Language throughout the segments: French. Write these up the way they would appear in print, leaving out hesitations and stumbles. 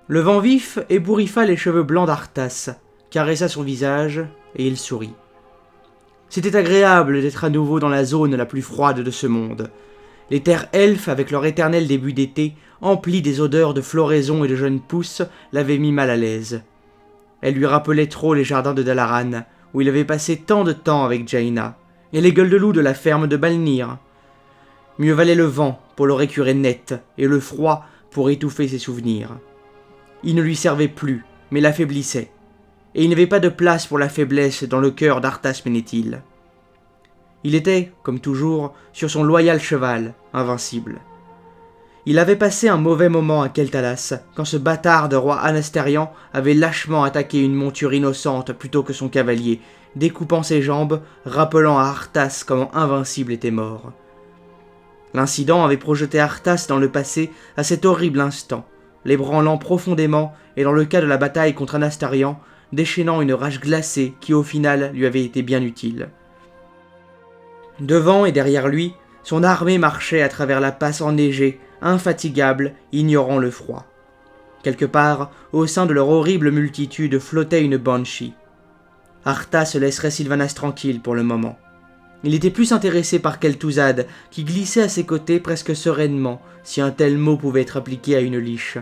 Le vent vif ébouriffa les cheveux blancs d'Arthas, caressa son visage, et il sourit. C'était agréable d'être à nouveau dans la zone la plus froide de ce monde. Les terres elfes, avec leur éternel début d'été, empli des odeurs de floraison et de jeunes pousses, l'avaient mis mal à l'aise. Elle lui rappelait trop les jardins de Dalaran, où il avait passé tant de temps avec Jaina, et les gueules de loup de la ferme de Balnir. Mieux valait le vent pour le récurer net, et le froid pour étouffer ses souvenirs. Il ne lui servait plus, mais l'affaiblissait, et il n'avait pas de place pour la faiblesse dans le cœur d'Arthas Menethil. Il était, comme toujours, sur son loyal cheval, invincible. Il avait passé un mauvais moment à Keltalas, quand ce bâtard de roi Anastérian avait lâchement attaqué une monture innocente plutôt que son cavalier, découpant ses jambes, rappelant à Arthas comment Invincible était mort. L'incident avait projeté Arthas dans le passé à cet horrible instant, l'ébranlant profondément et dans le cas de la bataille contre Anastérian, déchaînant une rage glacée qui au final lui avait été bien utile. Devant et derrière lui, son armée marchait à travers la passe enneigée, infatigable, ignorant le froid. Quelque part, au sein de leur horrible multitude flottait une banshee. Arthas laisserait Sylvanas tranquille pour le moment. Il était plus intéressé par Kel'Thuzad, qui glissait à ses côtés presque sereinement, si un tel mot pouvait être appliqué à une liche.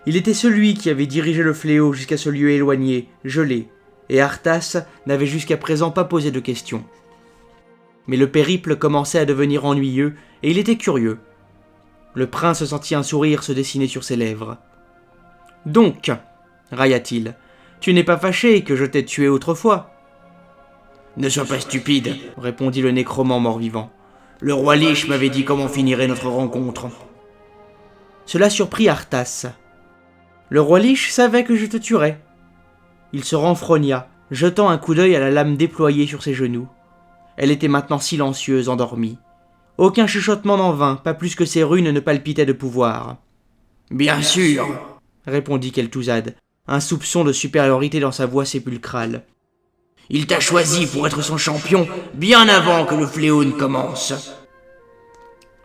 Il était celui qui avait dirigé le fléau jusqu'à ce lieu éloigné, gelé, et Arthas n'avait jusqu'à présent pas posé de questions. Mais le périple commençait à devenir ennuyeux, et il était curieux. Le prince sentit un sourire se dessiner sur ses lèvres. « Donc, railla-t-il, tu n'es pas fâché que je t'ai tué autrefois ?» « Ne sois pas stupide, » répondit le nécromant mort-vivant. « Le roi Lich m'avait dit comment finirait notre rencontre. » Cela surprit Arthas. « Le roi Lich savait que je te tuerais. » Il se renfrogna, jetant un coup d'œil à la lame déployée sur ses genoux. Elle était maintenant silencieuse, endormie. Aucun chuchotement n'en vint, pas plus que ses runes ne palpitaient de pouvoir. « Bien sûr, » répondit Kel'Thuzad, un soupçon de supériorité dans sa voix sépulcrale. « Il t'a choisi pour être son champion bien avant que le fléau ne commence. »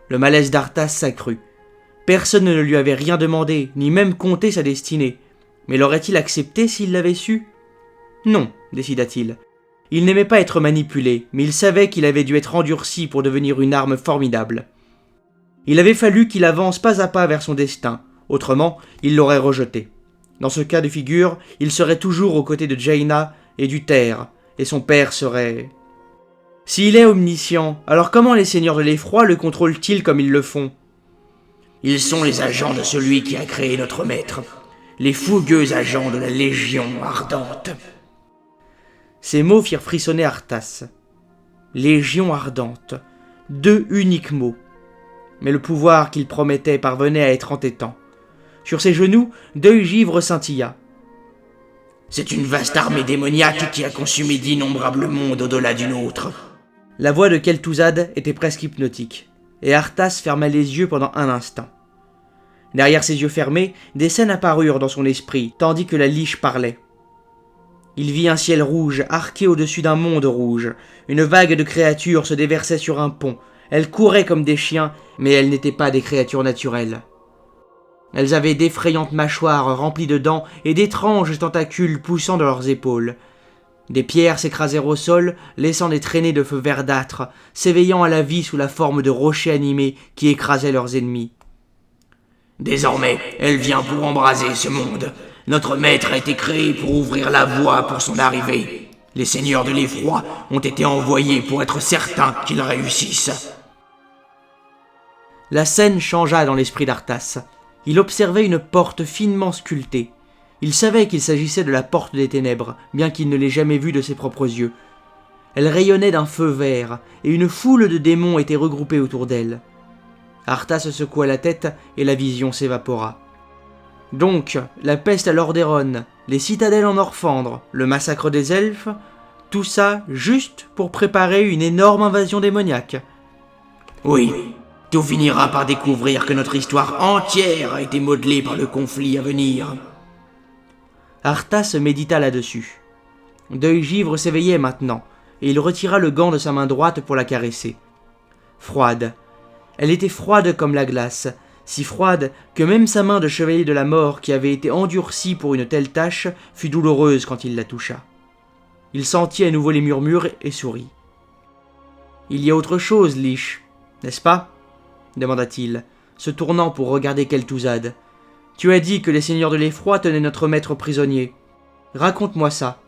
Le malaise d'Arthas s'accrut. Personne ne lui avait rien demandé, ni même compté sa destinée. Mais l'aurait-il accepté s'il l'avait su ? Non, décida-t-il. Il n'aimait pas être manipulé, mais il savait qu'il avait dû être endurci pour devenir une arme formidable. Il avait fallu qu'il avance pas à pas vers son destin, autrement, il l'aurait rejeté. Dans ce cas de figure, il serait toujours aux côtés de Jaina et du Terre, et son père serait... S'il est omniscient, alors comment les seigneurs de l'effroi le contrôlent-ils comme ils le font ? Ils sont les agents de celui qui a créé notre maître, les fougueux agents de la Légion ardente. Ces mots firent frissonner Arthas. Légion ardente, 2 uniques mots. Mais le pouvoir qu'il promettait parvenait à être entêtant. Sur ses genoux, Deuil-Givre scintilla. C'est une vaste armée démoniaque qui a consumé d'innombrables mondes au-delà d'une autre. La voix de Kel'Thuzad était presque hypnotique, et Arthas ferma les yeux pendant un instant. Derrière ses yeux fermés, des scènes apparurent dans son esprit, tandis que la liche parlait. Il vit un ciel rouge arqué au-dessus d'un monde rouge. Une vague de créatures se déversait sur un pont. Elles couraient comme des chiens, mais elles n'étaient pas des créatures naturelles. Elles avaient d'effrayantes mâchoires remplies de dents et d'étranges tentacules poussant de leurs épaules. Des pierres s'écrasèrent au sol, laissant des traînées de feu verdâtre, s'éveillant à la vie sous la forme de rochers animés qui écrasaient leurs ennemis. Désormais, elle vient pour embraser ce monde. Notre maître a été créé pour ouvrir la voie pour son arrivée. Les seigneurs de l'effroi ont été envoyés pour être certains qu'ils réussissent. La scène changea dans l'esprit d'Arthas. Il observait une porte finement sculptée. Il savait qu'il s'agissait de la porte des ténèbres, bien qu'il ne l'ait jamais vue de ses propres yeux. Elle rayonnait d'un feu vert, et une foule de démons était regroupée autour d'elle. Arthas secoua la tête, et la vision s'évapora. Donc, la peste à Lordaeron, les citadelles en Orphandre, le massacre des elfes, tout ça juste pour préparer une énorme invasion démoniaque. Oui, tout finira par découvrir que notre histoire entière a été modelée par le conflit à venir. Arthas médita là-dessus. Deuil-Givre s'éveillait maintenant, et il retira le gant de sa main droite pour la caresser. Froide. Elle était froide comme la glace, si froide que même sa main de chevalier de la mort qui avait été endurcie pour une telle tâche fut douloureuse quand il la toucha. Il sentit à nouveau les murmures et sourit. « Il y a autre chose, Lich, n'est-ce pas ?» demanda-t-il, se tournant pour regarder Kel'Thuzad. « Tu as dit que les seigneurs de l'effroi tenaient notre maître prisonnier. Raconte-moi ça. »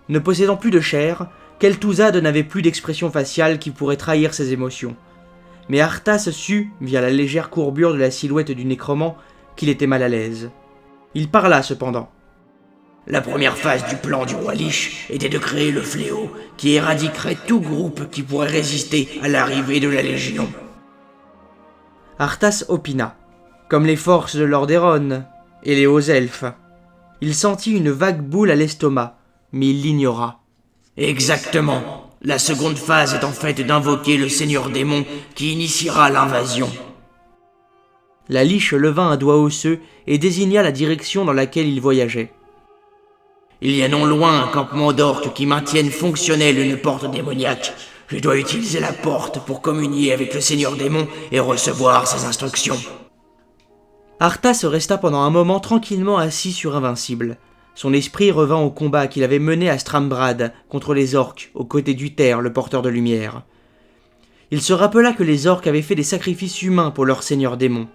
Ne possédant plus de chair, Kel'Thuzad n'avait plus d'expression faciale qui pourrait trahir ses émotions. Mais Arthas sut, via la légère courbure de la silhouette du nécromant, qu'il était mal à l'aise. Il parla cependant. La première phase du plan du roi Lich était de créer le fléau qui éradiquerait tout groupe qui pourrait résister à l'arrivée de la Légion. Arthas opina, comme les forces de Lordaeron et les hauts elfes. Il sentit une vague boule à l'estomac, mais il l'ignora. Exactement. La seconde phase est en fait d'invoquer le Seigneur Démon qui initiera l'invasion. La Liche leva un doigt osseux et désigna la direction dans laquelle il voyageait. Il y a non loin un campement d'orques qui maintiennent fonctionnelle une porte démoniaque. Je dois utiliser la porte pour communier avec le Seigneur Démon et recevoir ses instructions. Arthas resta pendant un moment tranquillement assis sur Invincible. Son esprit revint au combat qu'il avait mené à Strambrad contre les orques, aux côtés d'Uther, le porteur de lumière. Il se rappela que les orques avaient fait des sacrifices humains pour leur seigneur démon.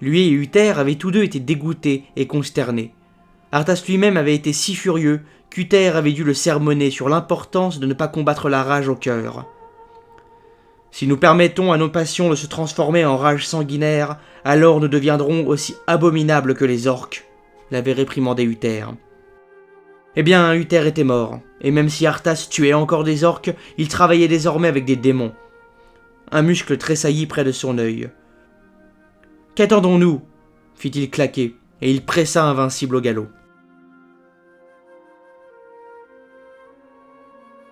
Lui et Uther avaient tous deux été dégoûtés et consternés. Arthas lui-même avait été si furieux qu'Uther avait dû le sermonner sur l'importance de ne pas combattre la rage au cœur. « Si nous permettons à nos passions de se transformer en rage sanguinaire, alors nous deviendrons aussi abominables que les orques. » l'avait réprimandé Uther. Eh bien, Uther était mort, et même si Arthas tuait encore des orques, il travaillait désormais avec des démons. Un muscle tressaillit près de son œil. « Qu'attendons-nous » fit-il claquer, et il pressa Invincible au galop.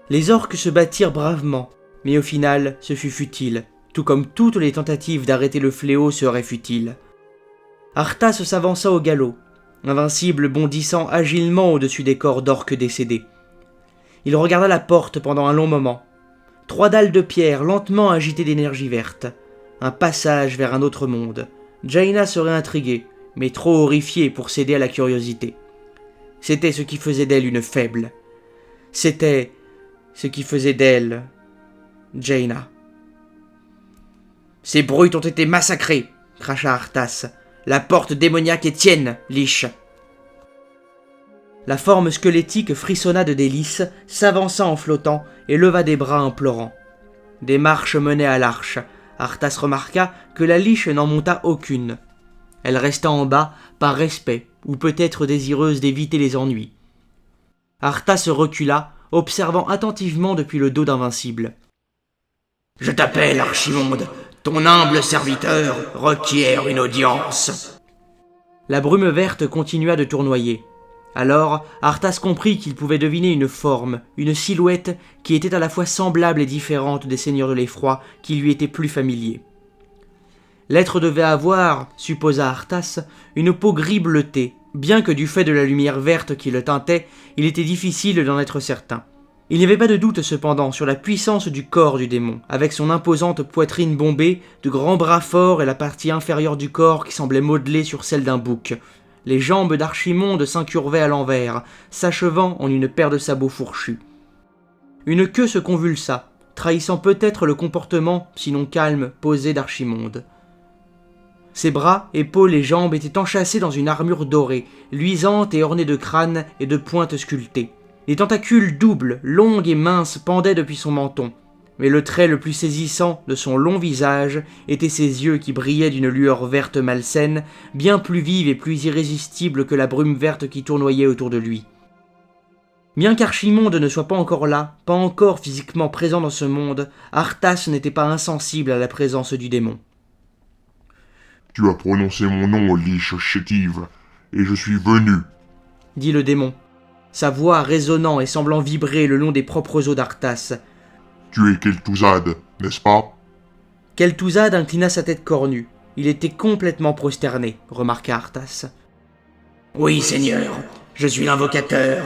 Les orques se battirent bravement, mais au final, ce fut futile, tout comme toutes les tentatives d'arrêter le fléau seraient futiles. Arthas s'avança au galop, Invincible bondissant agilement au-dessus des corps d'orques décédés. Il regarda la porte pendant un long moment. 3 dalles de pierre lentement agitées d'énergie verte. Un passage vers un autre monde. Jaina serait intriguée, mais trop horrifiée pour céder à la curiosité. C'était ce qui faisait d'elle une faible. C'était ce qui faisait d'elle Jaina. « Ces brutes ont été massacrées !» cracha Arthas. « La porte démoniaque est tienne, Lich !» La forme squelettique frissonna de délices, s'avança en flottant et leva des bras implorants. Des marches menaient à l'arche. Arthas remarqua que la Liche n'en monta aucune. Elle resta en bas, par respect, ou peut-être désireuse d'éviter les ennuis. Arthas recula, observant attentivement depuis le dos d'Invincible. « Je t'appelle, Archimonde. Ton humble serviteur requiert une audience. » La brume verte continua de tournoyer. Alors, Arthas comprit qu'il pouvait deviner une forme, une silhouette qui était à la fois semblable et différente des seigneurs de l'effroi qui lui étaient plus familiers. L'être devait avoir, supposa Arthas, une peau gris bleuté, bien que du fait de la lumière verte qui le teintait, il était difficile d'en être certain. Il n'y avait pas de doute cependant sur la puissance du corps du démon, avec son imposante poitrine bombée, de grands bras forts et la partie inférieure du corps qui semblait modelée sur celle d'un bouc. Les jambes d'Archimonde s'incurvaient à l'envers, s'achevant en une paire de sabots fourchus. Une queue se convulsa, trahissant peut-être le comportement, sinon calme, posé d'Archimonde. Ses bras, épaules et jambes étaient enchâssés dans une armure dorée, luisante et ornée de crânes et de pointes sculptées. Les tentacules doubles, longues et minces pendaient depuis son menton, mais le trait le plus saisissant de son long visage étaient ses yeux qui brillaient d'une lueur verte malsaine, bien plus vive et plus irrésistible que la brume verte qui tournoyait autour de lui. Bien qu'Archimonde ne soit pas encore là, pas encore physiquement présent dans ce monde, Arthas n'était pas insensible à la présence du démon. « Tu as prononcé mon nom, Lich chétive, et je suis venu, » dit le démon, sa voix résonnant et semblant vibrer le long des propres os d'Arthas. « Tu es Kel'Thuzad, n'est-ce pas ?» Kel'Thuzad inclina sa tête cornue. Il était complètement prosterné, remarqua Arthas. « Oui, Seigneur, je suis l'invocateur.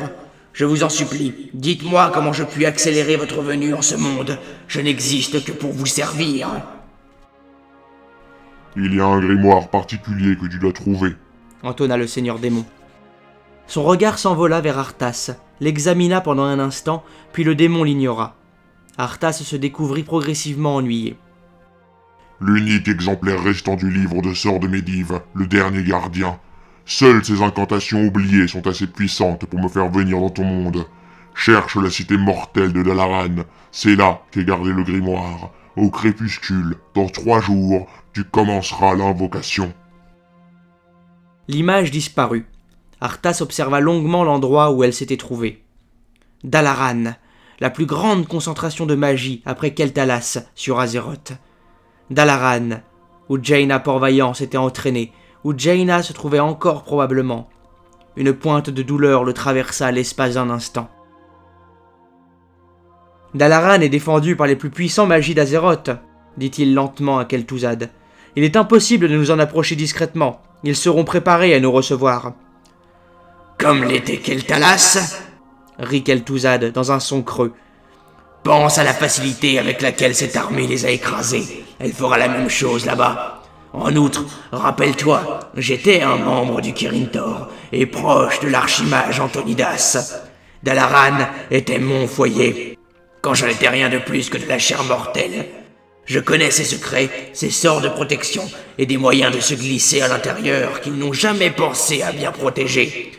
Je vous en supplie, dites-moi comment je puis accélérer votre venue en ce monde. Je n'existe que pour vous servir. » Il y a un grimoire particulier que tu dois trouver. Entonna le seigneur démon. Son regard s'envola vers Arthas, l'examina pendant un instant, puis le démon l'ignora. Arthas se découvrit progressivement ennuyé. L'unique exemplaire restant du livre de sorts de Medivh, le dernier gardien. Seules ces incantations oubliées sont assez puissantes pour me faire venir dans ton monde. Cherche la cité mortelle de Dalaran, c'est là qu'est gardé le grimoire. Au crépuscule, dans 3 jours, tu commenceras l'invocation. L'image disparut. Arthas observa longuement l'endroit où elle s'était trouvée. Dalaran, la plus grande concentration de magie après Keltalas sur Azeroth. Dalaran, où Jaina Port-Vaillant s'était entraîné, où Jaina se trouvait encore probablement. Une pointe de douleur le traversa l'espace d'un instant. Dalaran est défendu par les plus puissants magis d'Azeroth, dit-il lentement à Kel'Thuzad. Il est impossible de nous en approcher discrètement. Ils seront préparés à nous recevoir. Comme l'était Keltalas, Rit Kel'Thuzad dans un son creux. pense à la facilité avec laquelle cette armée les a écrasés. Elle fera la même chose là-bas. En outre, rappelle-toi, j'étais un membre du Kirin Tor et proche de l'archimage Antonidas. Dalaran était mon foyer, quand je n'étais rien de plus que de la chair mortelle. Je connais ses secrets, ses sorts de protection et des moyens de se glisser à l'intérieur qu'ils n'ont jamais pensé à bien protéger.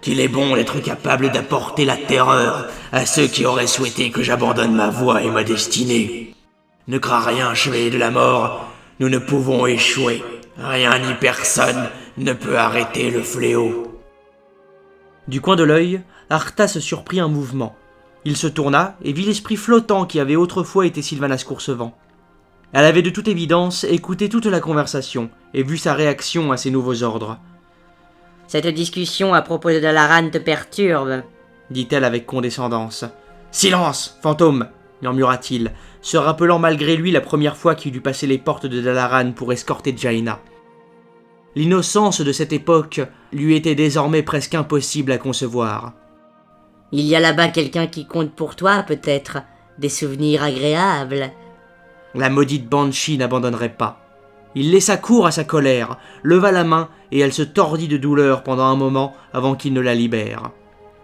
Qu'il est bon d'être capable d'apporter la terreur à ceux qui auraient souhaité que j'abandonne ma voie et ma destinée. Ne crains rien, chevalier de la mort, nous ne pouvons échouer. Rien ni personne ne peut arrêter le fléau. Du coin de l'œil, Arthas surprit un mouvement. Il se tourna et vit l'esprit flottant qui avait autrefois été Sylvanas Coursevent. Elle avait de toute évidence écouté toute la conversation et vu sa réaction à ses nouveaux ordres. « Cette discussion à propos de Dalaran te perturbe ?» dit-elle avec condescendance. « Silence, fantôme !» murmura-t-il, se rappelant malgré lui la première fois qu'il eut passé les portes de Dalaran pour escorter Jaina. L'innocence de cette époque lui était désormais presque impossible à concevoir. « Il y a là-bas quelqu'un qui compte pour toi, peut-être. Des souvenirs agréables. » La maudite Banshee n'abandonnerait pas. Il laissa cours à sa colère, leva la main et elle se tordit de douleur pendant un moment avant qu'il ne la libère.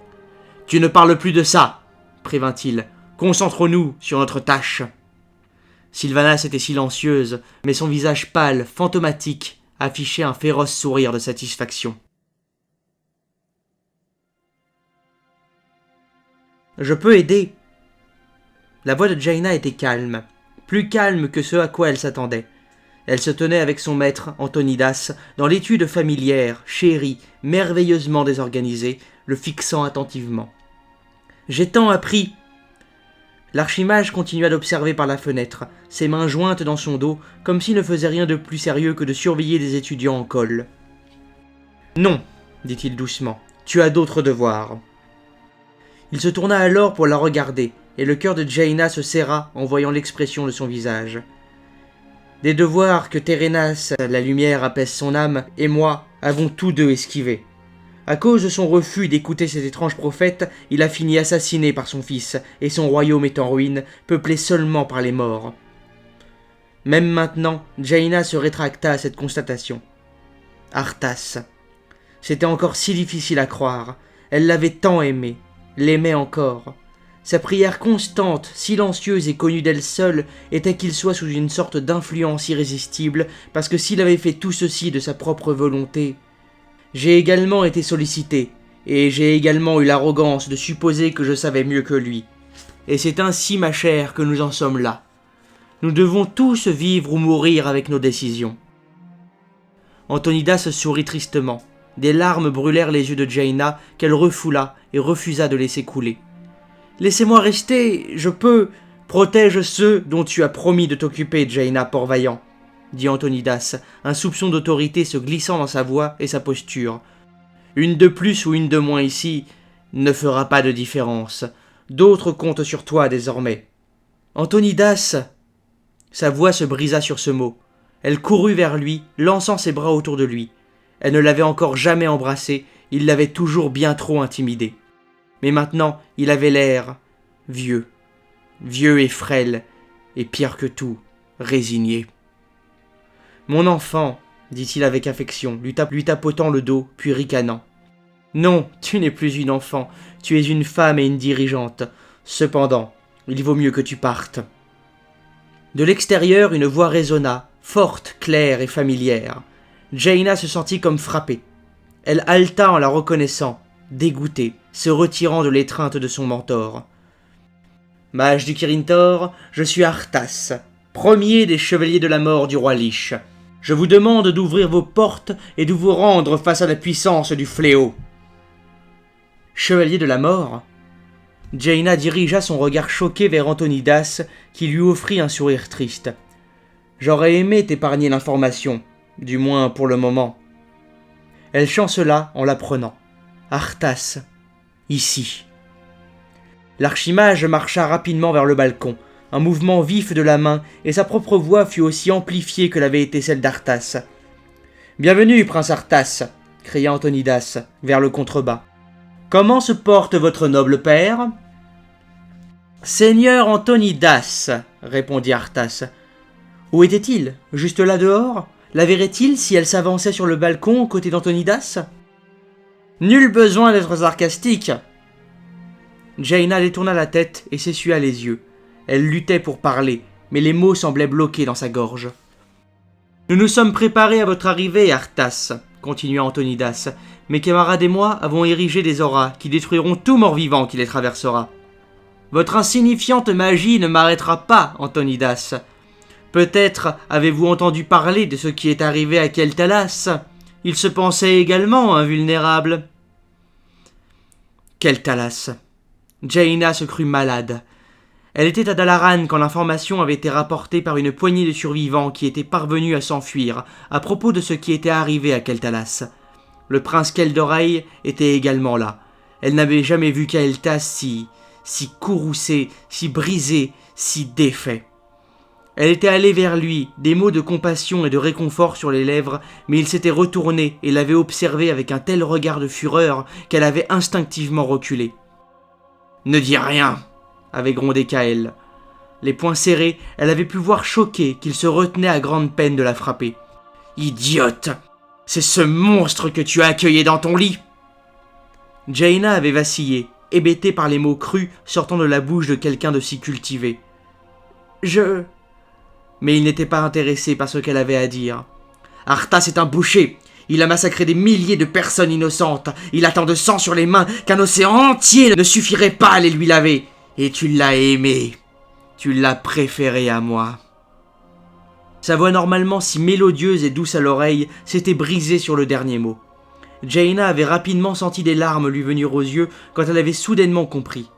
« Tu ne parles plus de ça !» prévint-il. « Concentrons-nous sur notre tâche. » Sylvanas était silencieuse, mais son visage pâle, fantomatique, affichait un féroce sourire de satisfaction. « Je peux aider. » La voix de Jaina était calme, plus calme que ce à quoi elle s'attendait. Elle se tenait avec son maître, Antonidas, dans l'étude familière, chérie, merveilleusement désorganisée, le fixant attentivement. « J'ai tant appris !» L'archimage continua d'observer par la fenêtre, ses mains jointes dans son dos, comme s'il ne faisait rien de plus sérieux que de surveiller des étudiants en col. « Non, dit-il doucement, tu as d'autres devoirs. » Il se tourna alors pour la regarder, et le cœur de Jaina se serra en voyant l'expression de son visage. Des devoirs que Térénas, la lumière apaise son âme, et moi avons tous deux esquivés. À cause de son refus d'écouter cet étrange prophète, il a fini assassiné par son fils, et son royaume est en ruine, peuplé seulement par les morts. Même maintenant, Jaina se rétracta à cette constatation. Arthas. C'était encore si difficile à croire. Elle l'avait tant aimé, l'aimait encore. Sa prière constante, silencieuse et connue d'elle seule était qu'il soit sous une sorte d'influence irrésistible, parce que s'il avait fait tout ceci de sa propre volonté... J'ai également été sollicité, et j'ai également eu l'arrogance de supposer que je savais mieux que lui. Et c'est ainsi, ma chère, que nous en sommes là. Nous devons tous vivre ou mourir avec nos décisions. Antonidas sourit tristement. Des larmes brûlèrent les yeux de Jaina, qu'elle refoula et refusa de laisser couler. « Laissez-moi rester, je peux... Protège ceux dont tu as promis de t'occuper, Jaina Port-Vaillant. » dit Antonidas, un soupçon d'autorité se glissant dans sa voix et sa posture. « Une de plus ou une de moins ici ne fera pas de différence. D'autres comptent sur toi désormais. »« Antonidas !» Sa voix se brisa sur ce mot. Elle courut vers lui, lançant ses bras autour de lui. Elle ne l'avait encore jamais embrassé, il l'avait toujours bien trop intimidé. Mais maintenant, il avait l'air vieux et frêle, et pire que tout, résigné. Mon enfant, dit-il avec affection, lui tapotant le dos, puis ricanant. Non, tu n'es plus une enfant, tu es une femme et une dirigeante. Cependant, il vaut mieux que tu partes. De l'extérieur, une voix résonna, forte, claire et familière. Jaina se sentit comme frappée. Elle haleta en la reconnaissant, dégoûtée, se retirant de l'étreinte de son mentor. « Mage du Kirin-Tor, je suis Arthas, premier des chevaliers de la mort du roi Lich. Je vous demande d'ouvrir vos portes et de vous rendre face à la puissance du fléau. » Chevalier de la mort ? Jaina dirigea son regard choqué vers Antonidas, qui lui offrit un sourire triste. « J'aurais aimé t'épargner l'information, du moins pour le moment. » Elle chancela en l'apprenant. « Arthas, ici. » L'archimage marcha rapidement vers le balcon, un mouvement vif de la main, et sa propre voix fut aussi amplifiée que l'avait été celle d'Arthas. « Bienvenue, prince Arthas !» cria Antonidas, vers le contrebas. « Comment se porte votre noble père ?»« Seigneur Antonidas !» répondit Arthas. « Où était-il ? Juste là dehors ? La verrait-il si elle s'avançait sur le balcon aux côtés d'Antonidas ?»« Nul besoin d'être sarcastique !» Jaina détourna la tête et s'essuya les yeux. Elle luttait pour parler, mais les mots semblaient bloqués dans sa gorge. « Nous nous sommes préparés à votre arrivée, Arthas, » continua Antonidas. « Mes camarades et moi avons érigé des auras qui détruiront tout mort-vivant qui les traversera. Votre insignifiante magie ne m'arrêtera pas, Antonidas. Peut-être avez-vous entendu parler de ce qui est arrivé à Keltalas. Il se pensait également invulnérable. » Keltalas. Jaina se crut malade. Elle était à Dalaran quand l'information avait été rapportée par une poignée de survivants qui étaient parvenus à s'enfuir à propos de ce qui était arrivé à Keltalas. Le prince Keldoraï était également là. Elle n'avait jamais vu Kael'thas si courroucé, si brisé, si défait. Elle était allée vers lui, des mots de compassion et de réconfort sur les lèvres, mais il s'était retourné et l'avait observée avec un tel regard de fureur qu'elle avait instinctivement reculé. « Ne dis rien !» avait grondé Kael. Les poings serrés, elle avait pu voir choqué qu'il se retenait à grande peine de la frapper. « Idiote ! C'est ce monstre que tu as accueilli dans ton lit !» Jaina avait vacillé, hébétée par les mots crus sortant de la bouche de quelqu'un de si cultivé. « Mais il n'était pas intéressé par ce qu'elle avait à dire. « Arthas est un boucher. Il a massacré des milliers de personnes innocentes. Il a tant de sang sur les mains qu'un océan entier ne suffirait pas à les lui laver. Et tu l'as aimé. Tu l'as préféré à moi. » Sa voix normalement si mélodieuse et douce à l'oreille s'était brisée sur le dernier mot. Jaina avait rapidement senti des larmes lui venir aux yeux quand elle avait soudainement compris.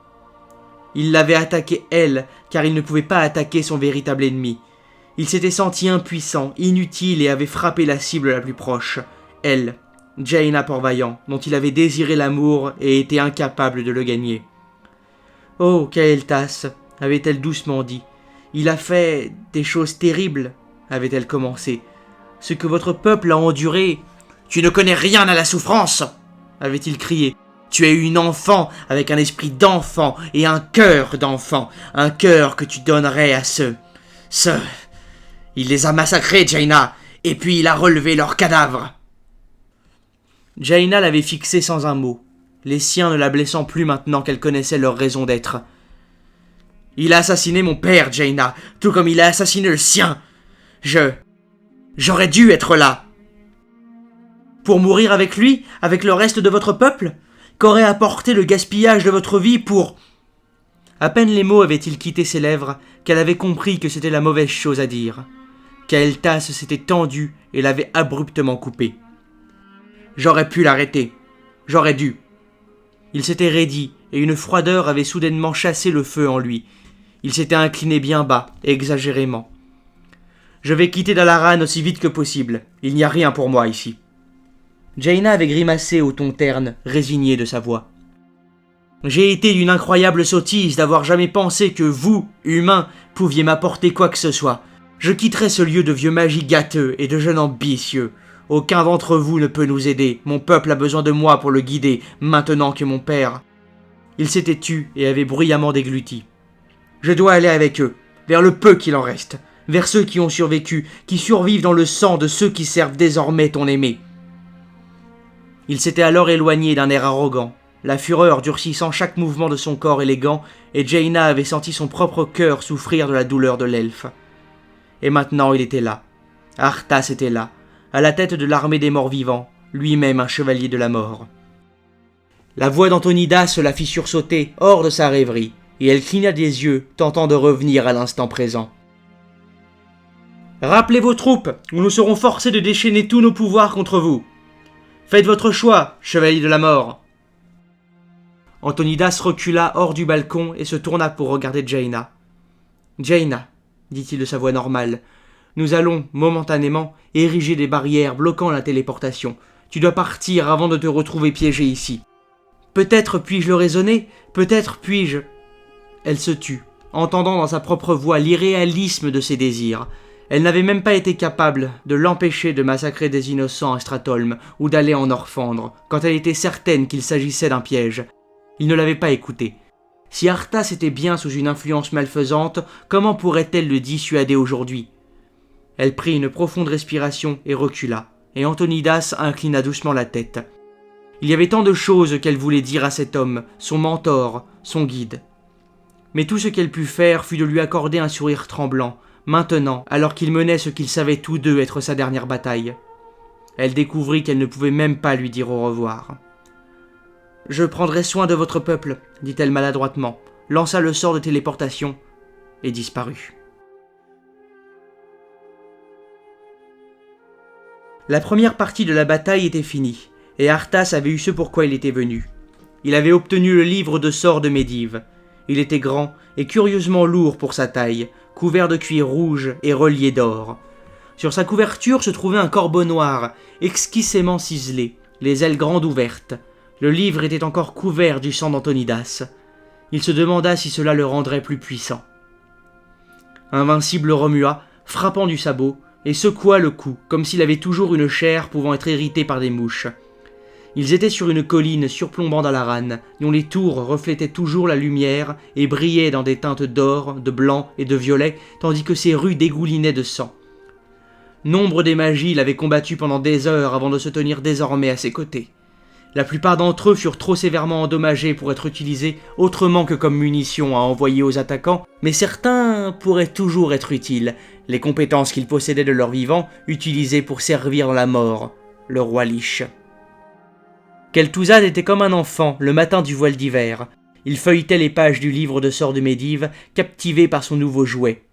Il l'avait attaqué elle, car il ne pouvait pas attaquer son véritable ennemi. Il s'était senti impuissant, inutile et avait frappé la cible la plus proche. Elle, Jaina Port-Vaillant, dont il avait désiré l'amour et était incapable de le gagner. « Oh, Kael'thas !» avait-elle doucement dit. « Il a fait des choses terribles !» avait-elle commencé. « Ce que votre peuple a enduré... »« Tu ne connais rien à la souffrance !» avait-il crié. « Tu es une enfant avec un esprit d'enfant et un cœur d'enfant, un cœur que tu donnerais à ceux... Il les a massacrés, Jaina, et puis il a relevé leurs cadavres. » Jaina l'avait fixé sans un mot, les siens ne la blessant plus maintenant qu'elle connaissait leur raison d'être. « Il a assassiné mon père, Jaina, tout comme il a assassiné le sien. J'aurais dû être là. » « Pour mourir avec lui, avec le reste de votre peuple ? Qu'aurait apporté le gaspillage de votre vie pour... » À peine les mots avaient-ils quitté ses lèvres qu'elle avait compris que c'était la mauvaise chose à dire. Kael'thas s'était tendu et l'avait abruptement coupé. « J'aurais pu l'arrêter. J'aurais dû. » Il s'était raidi et une froideur avait soudainement chassé le feu en lui. Il s'était incliné bien bas, exagérément. « Je vais quitter Dalaran aussi vite que possible. Il n'y a rien pour moi ici. » Jaina avait grimacé au ton terne, résigné de sa voix. « J'ai été d'une incroyable sottise d'avoir jamais pensé que vous, humains, pouviez m'apporter quoi que ce soit. Je quitterai ce lieu de vieux magie gâteux et de jeunes ambitieux. Aucun d'entre vous ne peut nous aider. Mon peuple a besoin de moi pour le guider, maintenant que mon père... » Il s'était tu et avait bruyamment dégluti. « Je dois aller avec eux, vers le peu qu'il en reste. vers ceux qui ont survécu, qui survivent dans le sang de ceux qui servent désormais ton aimé. » Il s'était alors éloigné d'un air arrogant, la fureur durcissant chaque mouvement de son corps élégant, et Jaina avait senti son propre cœur souffrir de la douleur de l'elfe. Et maintenant il était là. Arthas était là, à la tête de l'armée des morts vivants, lui-même un chevalier de la mort. La voix d'Antonidas la fit sursauter hors de sa rêverie, et elle cligna des yeux, tentant de revenir à l'instant présent. « Rappelez vos troupes, ou nous serons forcés de déchaîner tous nos pouvoirs contre vous. Faites votre choix, chevalier de la mort. » Antonidas recula hors du balcon et se tourna pour regarder Jaina. « Jaina, dit-il de sa voix normale, nous allons, momentanément, ériger des barrières bloquant la téléportation. Tu dois partir avant de te retrouver piégé ici. Peut-être puis-je le raisonner, peut-être puis-je... » Elle se tut, entendant dans sa propre voix l'irréalisme de ses désirs. Elle n'avait même pas été capable de l'empêcher de massacrer des innocents à Stratholme ou d'aller en Orphandre, quand elle était certaine qu'il s'agissait d'un piège. Il ne l'avait pas écoutée. Si Arthas était bien sous une influence malfaisante, comment pourrait-elle le dissuader aujourd'hui ? Elle prit une profonde respiration et recula, et Antonidas inclina doucement la tête. Il y avait tant de choses qu'elle voulait dire à cet homme, son mentor, son guide. Mais tout ce qu'elle put faire fut de lui accorder un sourire tremblant, maintenant, alors qu'il menait ce qu'ils savaient tous deux être sa dernière bataille. Elle découvrit qu'elle ne pouvait même pas lui dire au revoir. « Je prendrai soin de votre peuple, » dit-elle maladroitement, lança le sort de téléportation et disparut. La première partie de la bataille était finie, et Arthas avait eu ce pourquoi il était venu. Il avait obtenu le livre de sorts de Medivh. Il était grand et curieusement lourd pour sa taille, couvert de cuir rouge et relié d'or. Sur sa couverture se trouvait un corbeau noir, exquisement ciselé, les ailes grandes ouvertes. Le livre était encore couvert du sang d'Antonidas. Il se demanda si cela le rendrait plus puissant. Invincible remua, frappant du sabot, et secoua le cou, comme s'il avait toujours une chair pouvant être irritée par des mouches. Ils étaient sur une colline surplombant Dalaran, dont les tours reflétaient toujours la lumière et brillaient dans des teintes d'or, de blanc et de violet, tandis que ses rues dégoulinaient de sang. Nombre des magis l'avaient combattu pendant des heures avant de se tenir désormais à ses côtés. La plupart d'entre eux furent trop sévèrement endommagés pour être utilisés autrement que comme munitions à envoyer aux attaquants, mais certains pourraient toujours être utiles, les compétences qu'ils possédaient de leur vivant utilisées pour servir dans la mort, le roi Lich. Kel'Thuzad était comme un enfant le matin du voile d'hiver. Il feuilletait les pages du livre de sorts de Medivh, captivé par son nouveau jouet.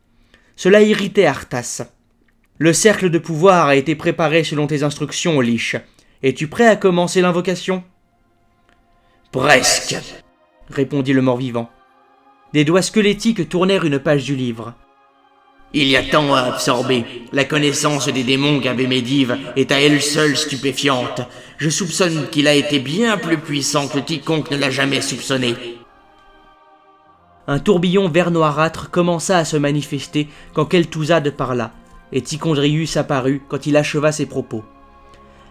Cela irritait Arthas. « Le cercle de pouvoir a été préparé selon tes instructions, Lich. Es-tu prêt à commencer l'invocation ?»« Presque, » répondit le mort-vivant. Des doigts squelettiques tournèrent une page du livre. « Il y a tant à absorber. La connaissance des démons qu'avait Medivh est à elle seule stupéfiante. Je soupçonne qu'il a été bien plus puissant que quiconque ne l'a jamais soupçonné. » Un tourbillon vert noirâtre commença à se manifester quand Kel'Thuzad parla, et Tichondrius apparut quand il acheva ses propos.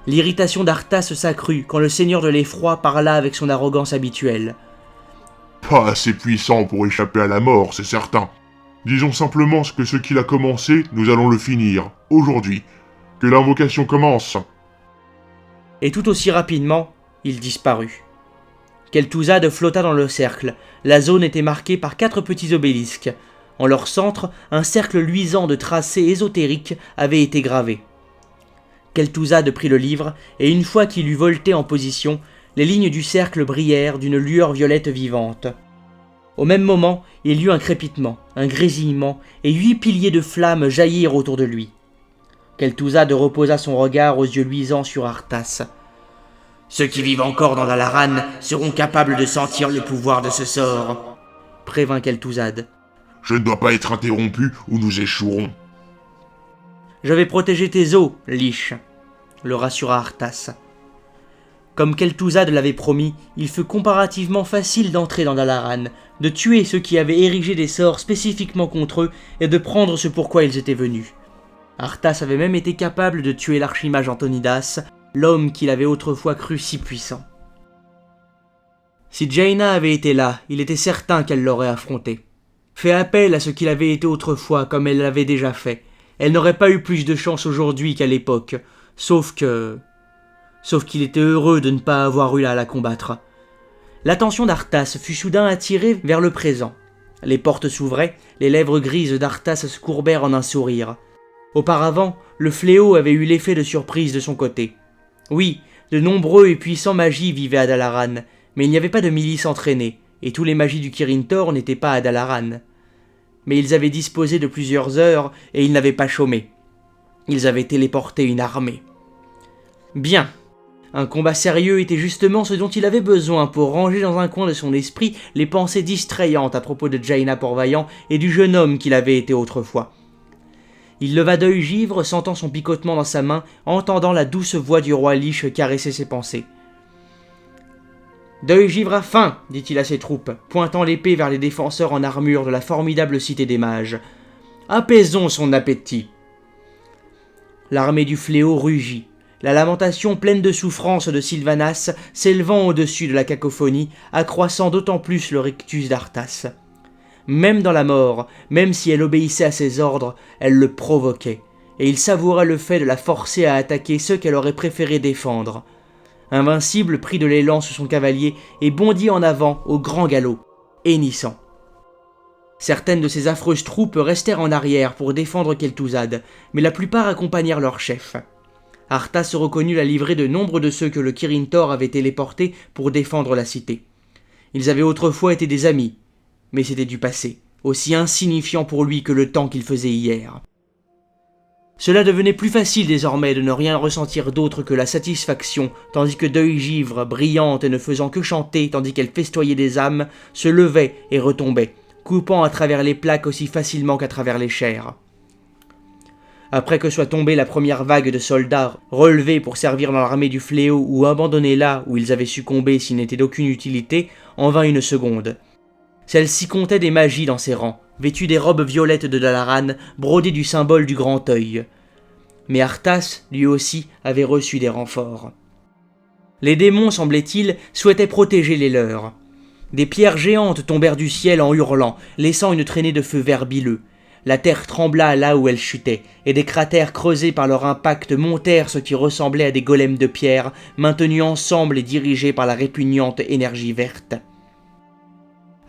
L'irritation d'Arthas s'accrut quand le seigneur de l'effroi parla avec son arrogance habituelle. « Pas assez puissant pour échapper à la mort, c'est certain. Disons simplement que ce qu'il a commencé, nous allons le finir, aujourd'hui. Que l'invocation commence !» Et tout aussi rapidement, il disparut. Kel'Thuzad flotta dans le cercle. La zone était marquée par 4 petits obélisques. En leur centre, un cercle luisant de tracés ésotériques avait été gravé. Kel'Thuzad prit le livre, et une fois qu'il eut volté en position, les lignes du cercle brillèrent d'une lueur violette vivante. Au même moment, il y eut un crépitement, un grésillement, et 8 piliers de flammes jaillirent autour de lui. Kel'Thuzad reposa son regard aux yeux luisants sur Arthas. « Ceux qui vivent encore dans Dalaran seront capables de sentir le pouvoir de ce sort, » prévint Kel'Thuzad. « Je ne dois pas être interrompu ou nous échouerons. »« Je vais protéger tes os, Lich, » le rassura Arthas. Comme Kel'Thuzad l'avait promis, il fut comparativement facile d'entrer dans Dalaran, de tuer ceux qui avaient érigé des sorts spécifiquement contre eux et de prendre ce pourquoi ils étaient venus. Arthas avait même été capable de tuer l'archimage Antonidas, l'homme qu'il avait autrefois cru si puissant. Si Jaina avait été là, il était certain qu'elle l'aurait affronté. fait appel à ce qu'il avait été autrefois comme elle l'avait déjà fait. Elle n'aurait pas eu plus de chance aujourd'hui qu'à l'époque, sauf qu'il était heureux de ne pas avoir eu à la combattre. L'attention d'Arthas fut soudain attirée vers le présent. Les portes s'ouvraient, les lèvres grises d'Arthas se courbèrent en un sourire. Auparavant, le fléau avait eu l'effet de surprise de son côté. Oui, de nombreux et puissants magis vivaient à Dalaran, mais il n'y avait pas de milice entraînée, et tous les magis du Kirin Tor n'étaient pas à Dalaran. Mais ils avaient disposé de plusieurs heures, et ils n'avaient pas chômé. Ils avaient téléporté une armée. Bien. Un combat sérieux était justement ce dont il avait besoin pour ranger dans un coin de son esprit les pensées distrayantes à propos de Jaina Port-Vaillant et du jeune homme qu'il avait été autrefois. Il leva d'œil givre, sentant son picotement dans sa main, entendant la douce voix du roi Lich caresser ses pensées. « D'œil givre à faim !» dit-il à ses troupes, pointant l'épée vers les défenseurs en armure de la formidable cité des mages. « Apaisons son appétit !» L'armée du fléau rugit. La lamentation pleine de souffrance de Sylvanas s'élevant au-dessus de la cacophonie, accroissant d'autant plus le rictus d'Arthas. Même dans la mort, même si elle obéissait à ses ordres, elle le provoquait, et il savourait le fait de la forcer à attaquer ceux qu'elle aurait préféré défendre. Invincible prit de l'élan sous son cavalier et bondit en avant au grand galop, hennissant. Certaines de ces affreuses troupes restèrent en arrière pour défendre Kel'Thuzad, mais la plupart accompagnèrent leur chef. Arthas reconnut la livrée de nombre de ceux que le Kirin Tor avait téléportés pour défendre la cité. Ils avaient autrefois été des amis, mais c'était du passé, aussi insignifiant pour lui que le temps qu'il faisait hier. Cela devenait plus facile désormais de ne rien ressentir d'autre que la satisfaction, tandis que d'œil givre, brillante et ne faisant que chanter tandis qu'elle festoyait des âmes, se levait et retombait, coupant à travers les plaques aussi facilement qu'à travers les chairs. Après que soit tombée la première vague de soldats, relevés pour servir dans l'armée du fléau ou abandonnés là où ils avaient succombé s'ils n'étaient d'aucune utilité, en vint une seconde. Celle-ci comptait des magis dans ses rangs, vêtus des robes violettes de Dalaran, brodées du symbole du grand œil. Mais Arthas, lui aussi, avait reçu des renforts. Les démons, semblait-il, souhaitaient protéger les leurs. Des pierres géantes tombèrent du ciel en hurlant, laissant une traînée de feu verbileux. La terre trembla là où elle chutait, et des cratères creusés par leur impact montèrent ce qui ressemblait à des golems de pierre, maintenus ensemble et dirigés par la répugnante énergie verte.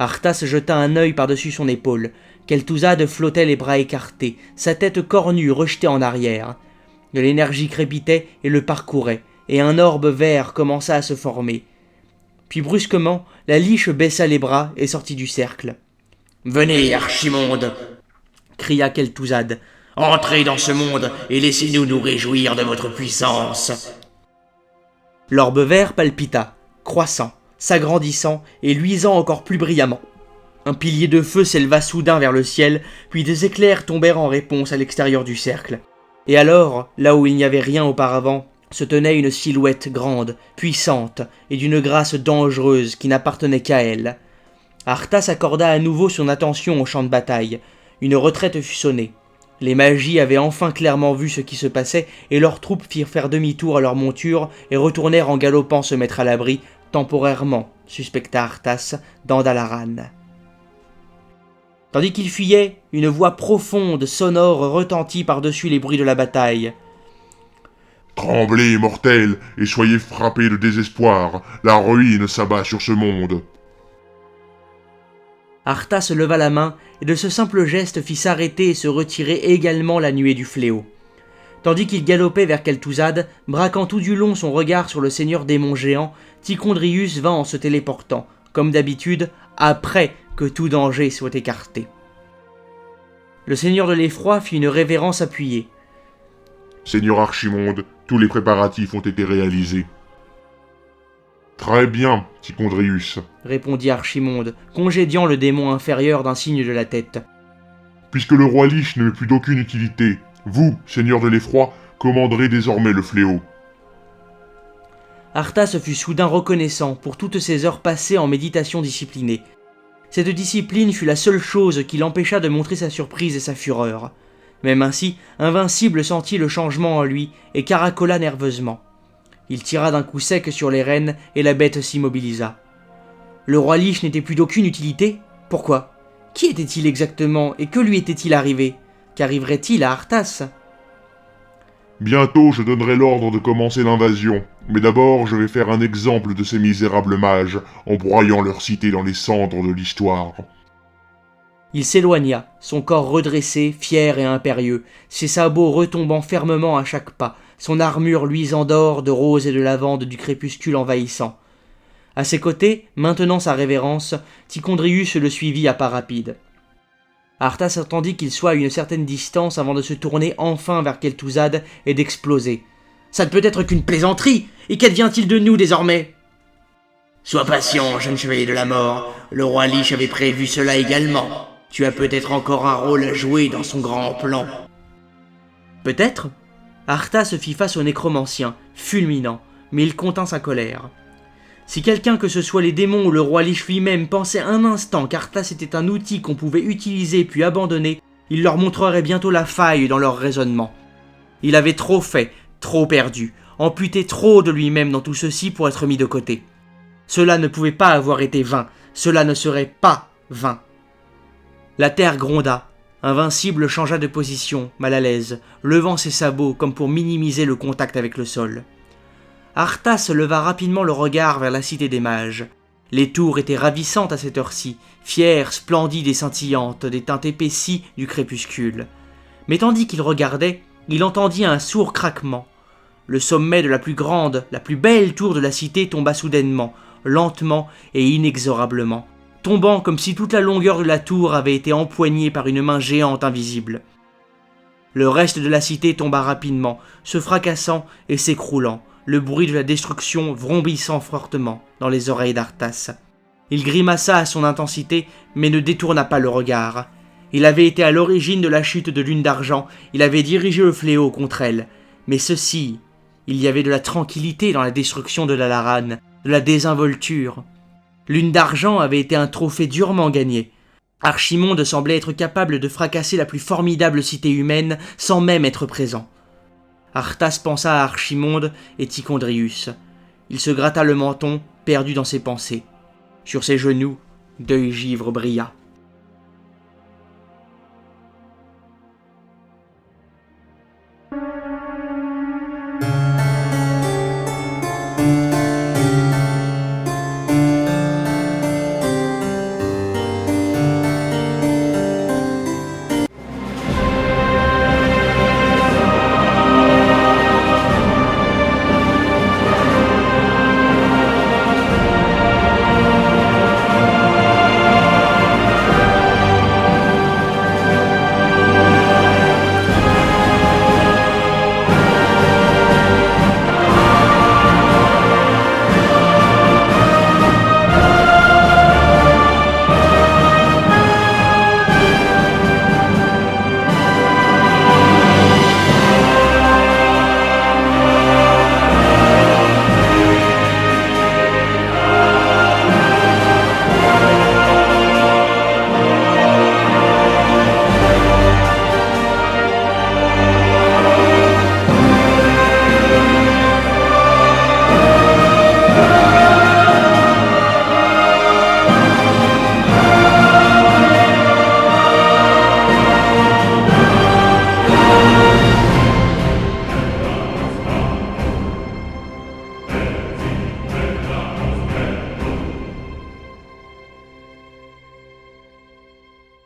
Arthas jeta un œil par-dessus son épaule. Kel'Thuzad flottait les bras écartés, sa tête cornue rejetée en arrière. De l'énergie crépitait et le parcourait, et un orbe vert commença à se former. Puis brusquement, la liche baissa les bras et sortit du cercle. « Venez, Archimonde !» cria Kel'Thuzad. « Entrez dans ce monde et laissez-nous nous réjouir de votre puissance !» L'orbe vert palpita, croissant, s'agrandissant et luisant encore plus brillamment. Un pilier de feu s'éleva soudain vers le ciel, puis des éclairs tombèrent en réponse à l'extérieur du cercle. Et alors, là où il n'y avait rien auparavant, se tenait une silhouette grande, puissante et d'une grâce dangereuse qui n'appartenait qu'à elle. Arthas accorda à nouveau son attention au champ de bataille. Une retraite fut sonnée. Les magis avaient enfin clairement vu ce qui se passait et leurs troupes firent faire demi-tour à leur monture et retournèrent en galopant se mettre à l'abri, temporairement, suspecta Arthas, dans Dalaran. Tandis qu'il fuyait, une voix profonde, sonore, retentit par-dessus les bruits de la bataille. « Tremblez, mortels, et soyez frappés de désespoir, la ruine s'abat sur ce monde !» Arthas leva la main, et de ce simple geste fit s'arrêter et se retirer également la nuée du fléau. Tandis qu'il galopait vers Kel'Thuzad, braquant tout du long son regard sur le seigneur démon géant, Tichondrius vint en se téléportant, comme d'habitude, après que tout danger soit écarté. Le seigneur de l'effroi fit une révérence appuyée. « Seigneur Archimonde, tous les préparatifs ont été réalisés. »« Très bien, Tichondrius, » répondit Archimonde, congédiant le démon inférieur d'un signe de la tête. « Puisque le roi Lich ne m'est plus d'aucune utilité, vous, seigneur de l'effroi, commanderez désormais le fléau. » Arthas fut soudain reconnaissant pour toutes ces heures passées en méditation disciplinée. Cette discipline fut la seule chose qui l'empêcha de montrer sa surprise et sa fureur. Même ainsi, Invincible sentit le changement en lui et caracola nerveusement. Il tira d'un coup sec sur les rênes et la bête s'immobilisa. Le roi Lich n'était plus d'aucune utilité ? Pourquoi ? Qui était-il exactement et que lui était-il arrivé? Qu'arriverait-il à Arthas? Bientôt, je donnerai l'ordre de commencer l'invasion. Mais d'abord, je vais faire un exemple de ces misérables mages, en broyant leur cité dans les cendres de l'histoire. Il s'éloigna, son corps redressé, fier et impérieux, ses sabots retombant fermement à chaque pas, son armure luisant d'or, de rose et de lavande du crépuscule envahissant. À ses côtés, maintenant sa révérence, Tichondrius le suivit à pas rapides. Arthas attendit qu'il soit à une certaine distance avant de se tourner enfin vers Kel'Thuzad et d'exploser. « Ça ne peut être qu'une plaisanterie! Et qu'advient-il de nous désormais ?» Sois patient, jeune chevalier de la mort. Le roi Lich avait prévu cela également. Tu as peut-être encore un rôle à jouer dans son grand plan. Peut-être. Arthas fit face au nécromancien, fulminant, mais il contint sa colère. Si quelqu'un que ce soit les démons ou le roi Lich lui-même pensait un instant qu'Arthas était un outil qu'on pouvait utiliser puis abandonner, il leur montrerait bientôt la faille dans leur raisonnement. Il avait trop fait, trop perdu, amputé trop de lui-même dans tout ceci pour être mis de côté. Cela ne pouvait pas avoir été vain, cela ne serait pas vain. La terre gronda, Invincible changea de position, mal à l'aise, levant ses sabots comme pour minimiser le contact avec le sol. Arthas leva rapidement le regard vers la cité des mages. Les tours étaient ravissantes à cette heure-ci, fières, splendides et scintillantes des teintes épaissies du crépuscule. Mais tandis qu'il regardait, il entendit un sourd craquement. Le sommet de la plus grande, la plus belle tour de la cité tomba soudainement, lentement et inexorablement, tombant comme si toute la longueur de la tour avait été empoignée par une main géante invisible. Le reste de la cité tomba rapidement, se fracassant et s'écroulant, le bruit de la destruction vrombissant fortement dans les oreilles d'Arthas. Il grimaça à son intensité, mais ne détourna pas le regard. Il avait été à l'origine de la chute de Lune d'Argent, il avait dirigé le fléau contre elle. Mais ceci, il y avait de la tranquillité dans la destruction de Dalaran, de la désinvolture. Lune d'Argent avait été un trophée durement gagné. Archimonde semblait être capable de fracasser la plus formidable cité humaine sans même être présent. Arthas pensa à Archimonde et Tichondrius. Il se gratta le menton, perdu dans ses pensées. Sur ses genoux, deuil givre brilla.